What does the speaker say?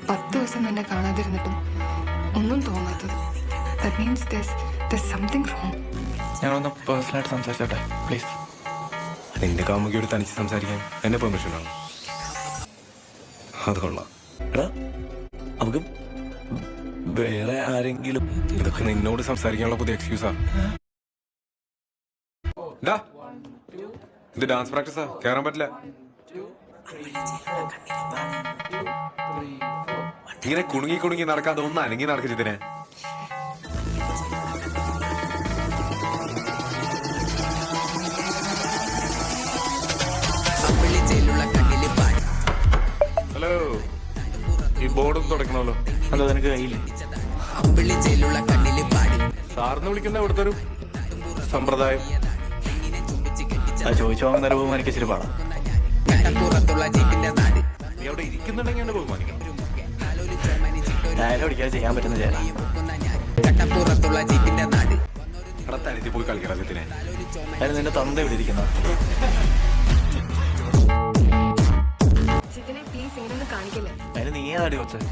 10 ദിവസം നിന്നെ കാണാതിരുന്നിട്ടും ഒന്നും തോന്നാത്തത്. That means there's something wrong. ഞങ്ങളൊന്ന് പേഴ്സണലായിട്ട് സംസാരിച്ചോട്ടെ പ്ലീസ്. നിന്റെ കാമുകിയോട് തനിച്ച് സംസാരിക്കാൻ എന്നെ പെർമിഷൻ ആണ്. അത് കൊള്ളാം. എടാ നമുക്ക് വേറെ ആരെങ്കിലും. ഇതൊക്കെ നിന്നോട് സംസാരിക്കാനുള്ള പുതിയ എക്സ്ക്യൂസാ. ഇത് ഡാൻസ് പ്രാക്ടീസാ, കേറാൻ പറ്റില്ല. ഇങ്ങനെ കുണുങ്ങി കുണുങ്ങി നടക്കാതെ ഒന്ന് അനങ്ങി നടക്കിച്ചതിനെ. ഹലോ, ഈ ബോർഡൊന്നും തുടക്കണമല്ലോ. അതോ നിനക്ക് കയ്യില്ല? സാറിന് വിളിക്കുന്ന ഇവിടുത്തെ ഒരു സമ്പ്രദായം. അത് ചോദിച്ചു വാങ്ങുന്ന ബഹുമാനിക്ക് ഇച്ചിരി പാടാം. നീ അവിടെ ഇരിക്കുന്നുണ്ടെങ്കിൽ എന്നെ ബഹുമാനിക്കണം. ഡയലോഗ് അടിക്കാതെ ചെയ്യാൻ പറ്റുന്ന ചേരാ. തനിച്ച് പോയി കളിക്കണം ജിത്തിനെ. അതിന് നിന്റെ തന്ത ഇവിടെ ഇരിക്കുന്ന. ജിത്തിനെ പ്ലീസ് ഇങ്ങനെയൊന്നും കാണിക്കില്ല. അതിന് നീ ആടി വെച്ചത്.